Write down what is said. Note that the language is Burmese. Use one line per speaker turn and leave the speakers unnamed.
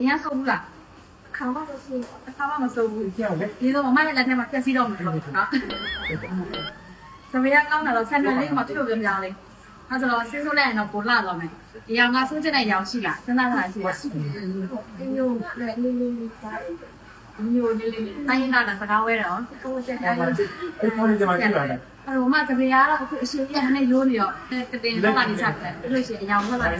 များဆုံးဘူးလား
ခေါင်းကတော့စီး
တစ်ခါမှမဆုံးဘူး
ကြောက်လေ
ဒီတော့မမရဲ့လက်ထဲမှာပြက်စီးတော့မယ်နော်စပယ်ရကောင်းတာတော့ဆက်နွယ်လေးမှထုတ်ပြန်ကြလေးအဲဆိုတော့စဉ်းစိုးလိုက်ရင်တော့ပိုလာတော့မယ်ဒီအောင်ကဆုံးချင်တဲ့ရောင်ရှိလားစဉ်းစားထားရှိလား
အညိုလည်းလေးလေးလေးစား
မျိုးလေးလေးတိုင်းလာတာစကားဝဲတော့
ကိုယ်စက်
အဲ့
တိုင်း
မှာဒီပေါ်နေကြမှာကြည့်ပါလား
အဲ့တော့မစပယ်ရတော့အခုအရှင်ကြီးကလည်းရိုးနေတော့တင်တော့လာနေစားတယ်လို့ရှိရင်အရောင်ထွက်လာတယ်